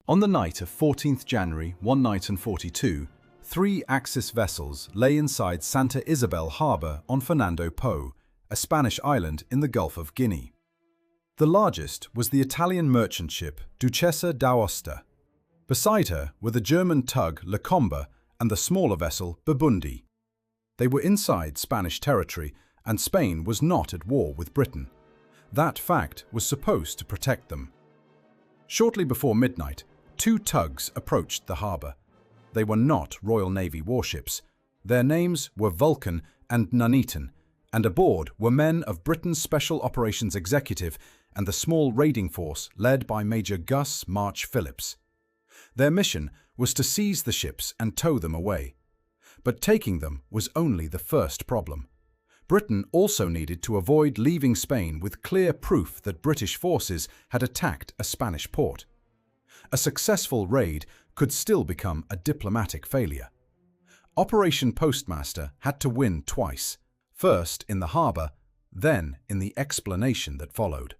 On the night of 14th January 1942, three Axis vessels lay inside Santa Isabel harbour on Fernando Po, a Spanish island in the Gulf of Guinea. The largest was the Italian merchant ship Duchessa d'Aosta. Beside her were the German tug Le Combat and the smaller vessel Burgundy. They were inside Spanish territory, and Spain was not at war with Britain. That fact was supposed to protect them. Shortly before midnight, two tugs approached the harbour. They were not Royal Navy warships. Their names were Vulcan and Nuneaton, and aboard were men of Britain's Special Operations Executive and the small raiding force led by Major Gus March-Phillipps. Their mission was to seize the ships and tow them away. But taking them was only the first problem. Britain also needed to avoid leaving Spain with clear proof that British forces had attacked a Spanish port. A successful raid could still become a diplomatic failure. Operation Postmaster had to win twice, first in the harbour, then in the explanation that followed.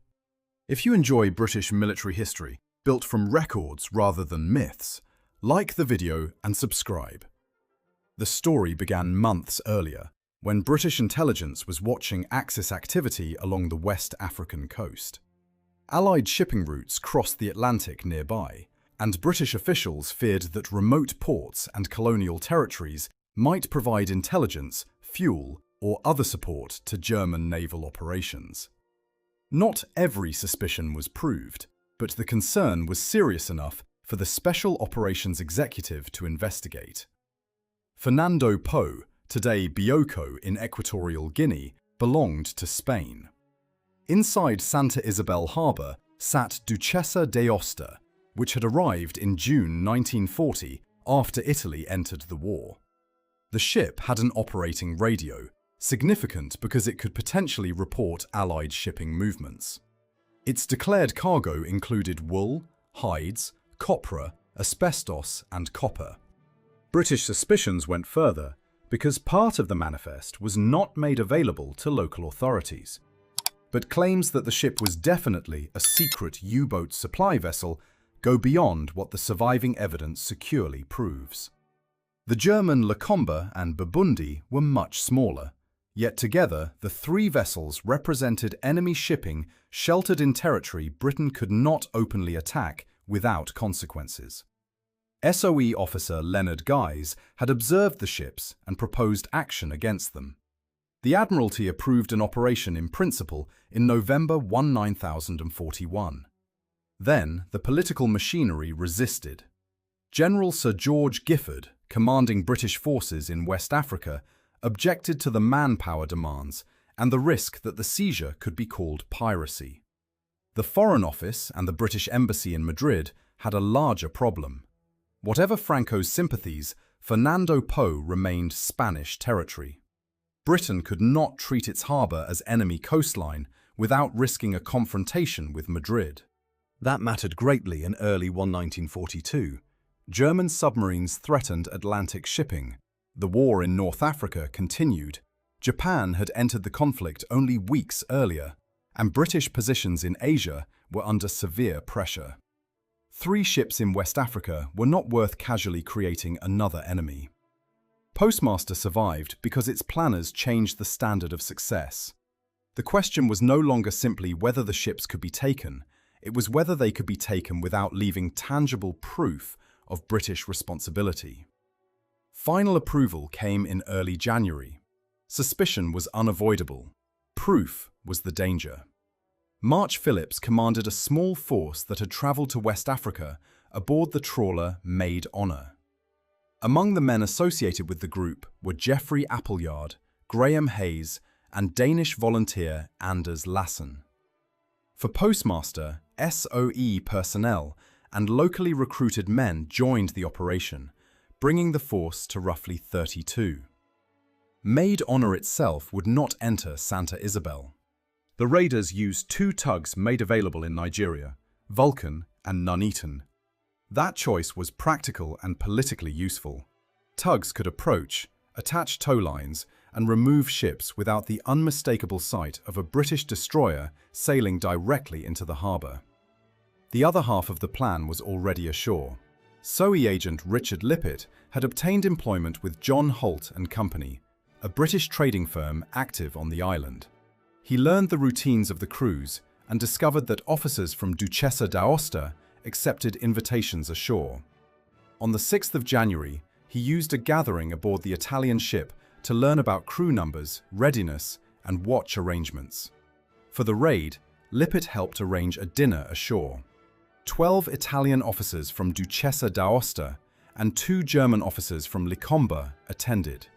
If you enjoy British military history, built from records rather than myths, like the video and subscribe. The story began months earlier, when British intelligence was watching Axis activity along the West African coast. Allied shipping routes crossed the Atlantic nearby, and British officials feared that remote ports and colonial territories might provide intelligence, fuel, or other support to German naval operations. Not every suspicion was proved, but the concern was serious enough for the Special Operations Executive to investigate. Fernando Po, today Bioko in Equatorial Guinea, belonged to Spain. Inside Santa Isabel harbour sat Duchessa d'Aosta, which had arrived in June 1940 after Italy entered the war. The ship had an operating radio, significant because it could potentially report Allied shipping movements. Its declared cargo included wool, hides, copra, asbestos, and copper. British suspicions went further because part of the manifest was not made available to local authorities. But claims that the ship was definitely a secret U-boat supply vessel go beyond what the surviving evidence securely proves. The German Le Combat and Burgundy were much smaller, yet together the three vessels represented enemy shipping sheltered in territory Britain could not openly attack without consequences. SOE officer Leonard Guise had observed the ships and proposed action against them. The Admiralty approved an operation in principle in November 1941. Then the political machinery resisted. General Sir George Giffard, commanding British forces in West Africa, objected to the manpower demands and the risk that the seizure could be called piracy. The Foreign Office and the British Embassy in Madrid had a larger problem. Whatever Franco's sympathies, Fernando Po remained Spanish territory. Britain could not treat its harbour as enemy coastline without risking a confrontation with Madrid. That mattered greatly in early 1942. German submarines threatened Atlantic shipping. The war in North Africa continued. Japan had entered the conflict only weeks earlier, and British positions in Asia were under severe pressure. Three ships in West Africa were not worth casually creating another enemy. Postmaster survived because its planners changed the standard of success. The question was no longer simply whether the ships could be taken, it was whether they could be taken without leaving tangible proof of British responsibility. Final approval came in early January. Suspicion was unavoidable. Proof was the danger. March-Phillipps commanded a small force that had travelled to West Africa aboard the trawler Maid Honour. Among the men associated with the group were Geoffrey Appleyard, Graham Hayes, and Danish volunteer Anders Lassen. For Postmaster, SOE personnel and locally recruited men joined the operation, bringing the force to roughly 32. Maid Honour itself would not enter Santa Isabel. The raiders used two tugs made available in Nigeria, Vulcan and Nuneaton. That choice was practical and politically useful. Tugs could approach, attach tow lines, and remove ships without the unmistakable sight of a British destroyer sailing directly into the harbour. The other half of the plan was already ashore. SOE agent Richard Lippett had obtained employment with John Holt and Company, a British trading firm active on the island. He learned the routines of the cruise and discovered that officers from Duchessa d'Aosta accepted invitations ashore. On the 6th of January, he used a gathering aboard the Italian ship to learn about crew numbers, readiness, and watch arrangements. For the raid, Lippett helped arrange a dinner ashore. 12 Italian officers from Duchessa d'Aosta and 2 German officers from Licomba attended.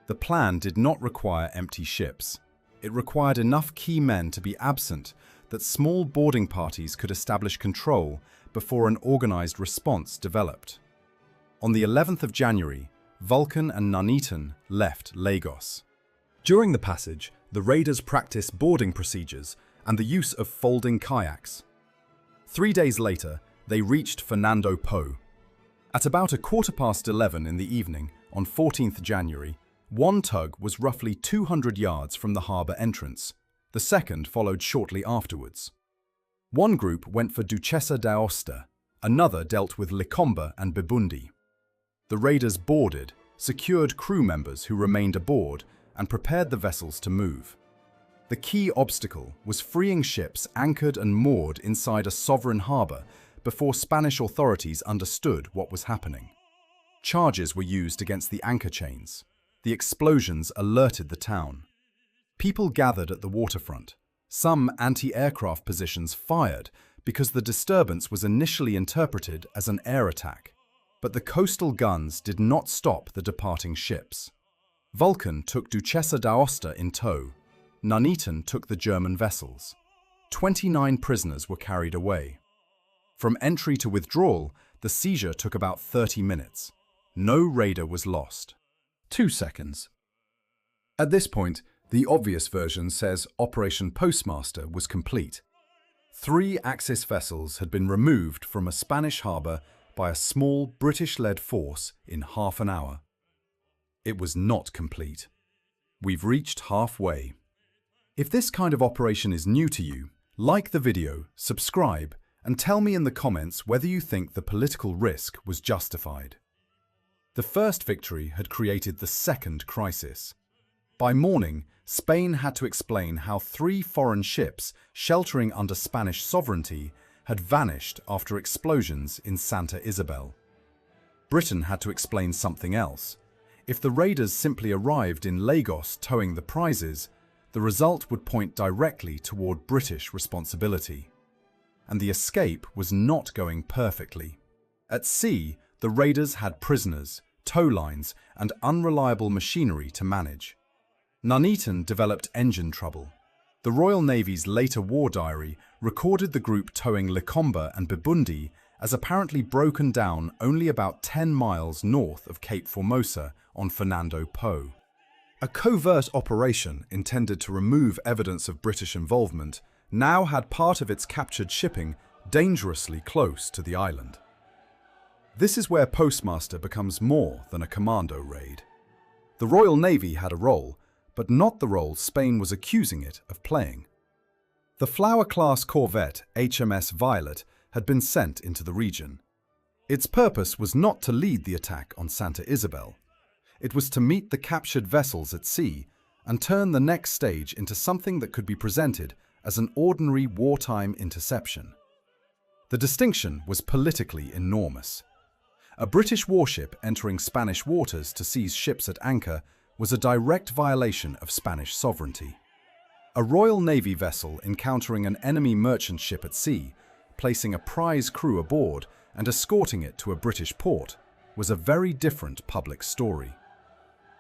The plan did not require empty ships. It required enough key men to be absent that small boarding parties could establish control before an organized response developed. On the 11th of January, Vulcan and Nuneaton left Lagos. During the passage, the raiders practiced boarding procedures and the use of folding kayaks. 3 days later, they reached Fernando Po. At about 11:15 in the evening, on 14th January, one tug was roughly 200 yards from the harbour entrance. The second followed shortly afterwards. One group went for Duchessa d'Aosta, another dealt with Licomba and Bibundi. The raiders boarded, secured crew members who remained aboard, and prepared the vessels to move. The key obstacle was freeing ships anchored and moored inside a sovereign harbour before Spanish authorities understood what was happening. Charges were used against the anchor chains. The explosions alerted the town. People gathered at the waterfront. Some anti-aircraft positions fired because the disturbance was initially interpreted as an air attack. But the coastal guns did not stop the departing ships. Vulcan took Duchessa d'Aosta in tow. Nuneaton took the German vessels. 29 prisoners were carried away. From entry to withdrawal, the seizure took about 30 minutes. No raider was lost. 2 seconds. At this point, the obvious version says Operation Postmaster was complete. 3 Axis vessels had been removed from a Spanish harbour by a small British-led force in half an hour. It was not complete. We've reached halfway. If this kind of operation is new to you, like the video, subscribe, and tell me in the comments whether you think the political risk was justified. The first victory had created the second crisis. By morning, Spain had to explain how 3 foreign ships sheltering under Spanish sovereignty had vanished after explosions in Santa Isabel. Britain had to explain something else. If the raiders simply arrived in Lagos towing the prizes, the result would point directly toward British responsibility. And the escape was not going perfectly. At sea, the raiders had prisoners, tow lines, and unreliable machinery to manage. Nuneaton developed engine trouble. The Royal Navy's later war diary recorded the group towing Licomba and Bibundi as apparently broken down only about 10 miles north of Cape Formosa on Fernando Po. A covert operation intended to remove evidence of British involvement now had part of its captured shipping dangerously close to the island. This is where Postmaster becomes more than a commando raid. The Royal Navy had a role, but not the role Spain was accusing it of playing. The Flower-class corvette HMS Violet had been sent into the region. Its purpose was not to lead the attack on Santa Isabel. It was to meet the captured vessels at sea and turn the next stage into something that could be presented as an ordinary wartime interception. The distinction was politically enormous. A British warship entering Spanish waters to seize ships at anchor was a direct violation of Spanish sovereignty. A Royal Navy vessel encountering an enemy merchant ship at sea, placing a prize crew aboard and escorting it to a British port, was a very different public story.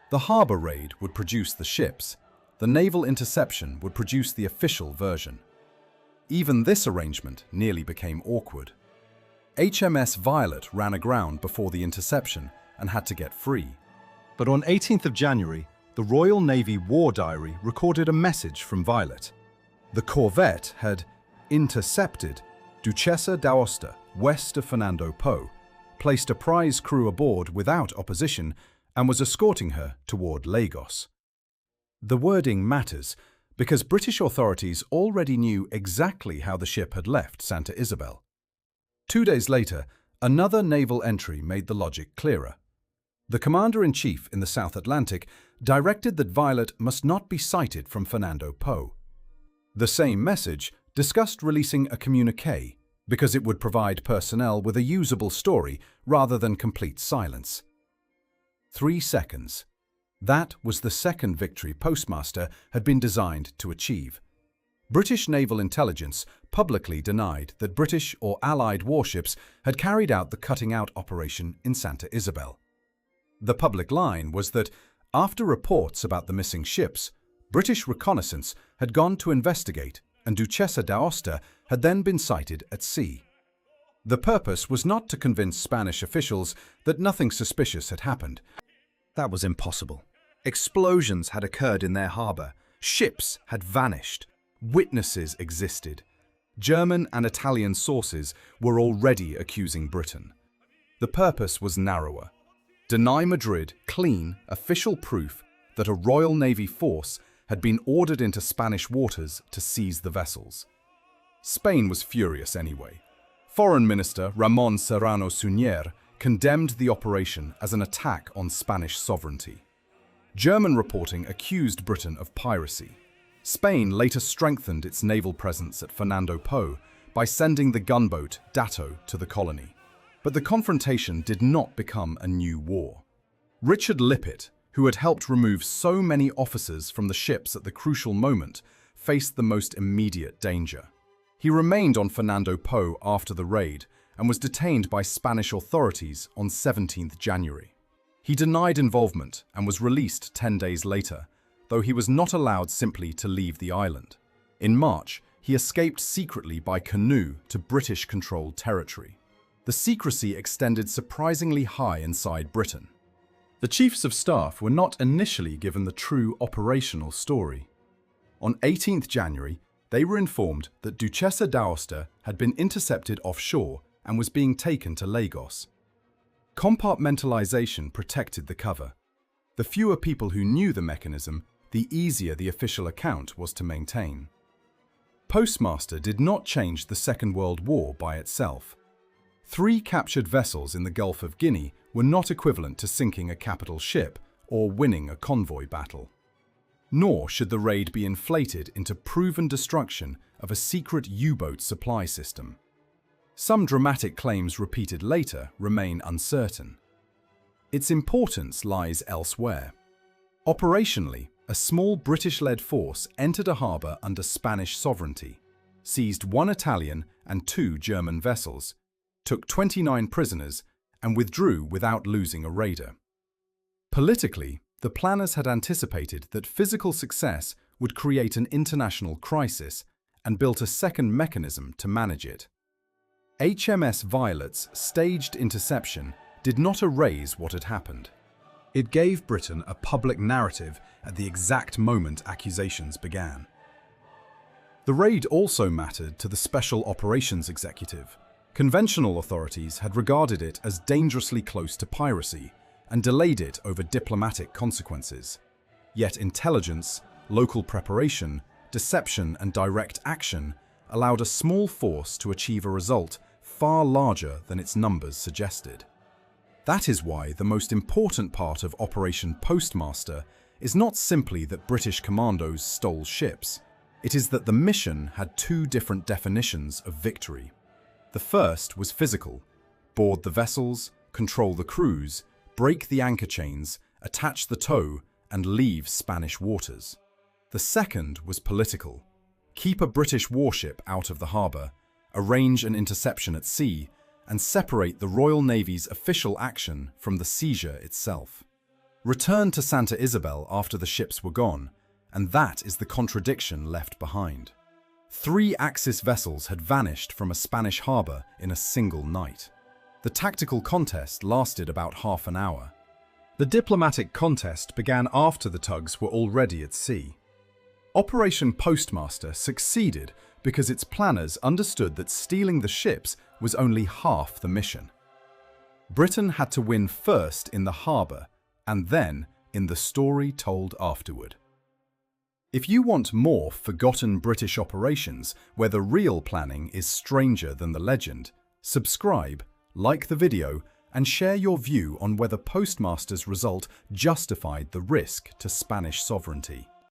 The harbour raid would produce the ships. The naval interception would produce the official version. Even this arrangement nearly became awkward. HMS Violet ran aground before the interception and had to get free. But on 18th of January, the Royal Navy War Diary recorded a message from Violet. The corvette had intercepted Duchessa d'Aosta west of Fernando Po, placed a prize crew aboard without opposition, and was escorting her toward Lagos. The wording matters because British authorities already knew exactly how the ship had left Santa Isabel. 2 days later, another naval entry made the logic clearer. The commander-in-chief in the South Atlantic directed that Violet must not be sighted from Fernando Po. The same message discussed releasing a communiqué because it would provide personnel with a usable story rather than complete silence. 3 seconds. That was the second victory Postmaster had been designed to achieve. British naval intelligence publicly denied that British or Allied warships had carried out the cutting-out operation in Santa Isabel. The public line was that, after reports about the missing ships, British reconnaissance had gone to investigate and Duchessa d'Aosta had then been sighted at sea. The purpose was not to convince Spanish officials that nothing suspicious had happened. That was impossible. Explosions had occurred in their harbour, ships had vanished, witnesses existed. German and Italian sources were already accusing Britain. The purpose was narrower. Deny Madrid clean, official proof that a Royal Navy force had been ordered into Spanish waters to seize the vessels. Spain was furious anyway. Foreign Minister Ramón Serrano Suñer condemned the operation as an attack on Spanish sovereignty. German reporting accused Britain of piracy. Spain later strengthened its naval presence at Fernando Po by sending the gunboat Dato to the colony. But the confrontation did not become a new war. Richard Lippett, who had helped remove so many officers from the ships at the crucial moment, faced the most immediate danger. He remained on Fernando Po after the raid and was detained by Spanish authorities on 17th January. He denied involvement and was released 10 days later, though he was not allowed simply to leave the island. In March, he escaped secretly by canoe to British-controlled territory. The secrecy extended surprisingly high inside Britain. The chiefs of staff were not initially given the true operational story. On 18th January, they were informed that Duchessa d'Aosta had been intercepted offshore and was being taken to Lagos. Compartmentalization protected the cover. The fewer people who knew the mechanism, the easier the official account was to maintain. Postmaster did not change the Second World War by itself. 3 captured vessels in the Gulf of Guinea were not equivalent to sinking a capital ship or winning a convoy battle. Nor should the raid be inflated into proven destruction of a secret U-boat supply system. Some dramatic claims repeated later remain uncertain. Its importance lies elsewhere. Operationally, a small British-led force entered a harbour under Spanish sovereignty, seized 1 Italian and 2 German vessels, took 29 prisoners, and withdrew without losing a raider. Politically, the planners had anticipated that physical success would create an international crisis and built a second mechanism to manage it. HMS Violet's staged interception did not erase what had happened. It gave Britain a public narrative at the exact moment accusations began. The raid also mattered to the Special Operations Executive. Conventional authorities had regarded it as dangerously close to piracy and delayed it over diplomatic consequences. Yet intelligence, local preparation, deception and direct action allowed a small force to achieve a result far larger than its numbers suggested. That is why the most important part of Operation Postmaster is not simply that British commandos stole ships. It is that the mission had 2 different definitions of victory. The first was physical: board the vessels, control the crews, break the anchor chains, attach the tow, and leave Spanish waters. The second was political: keep a British warship out of the harbour, arrange an interception at sea, and separate the Royal Navy's official action from the seizure itself. Return to Santa Isabel after the ships were gone, and that is the contradiction left behind. 3 Axis vessels had vanished from a Spanish harbour in a single night. The tactical contest lasted about half an hour. The diplomatic contest began after the tugs were already at sea. Operation Postmaster succeeded because its planners understood that stealing the ships was only half the mission. Britain had to win first in the harbour, and then in the story told afterward. If you want more forgotten British operations where the real planning is stranger than the legend, Subscribe, like the video, and share your view on whether Postmaster's result justified the risk to Spanish sovereignty.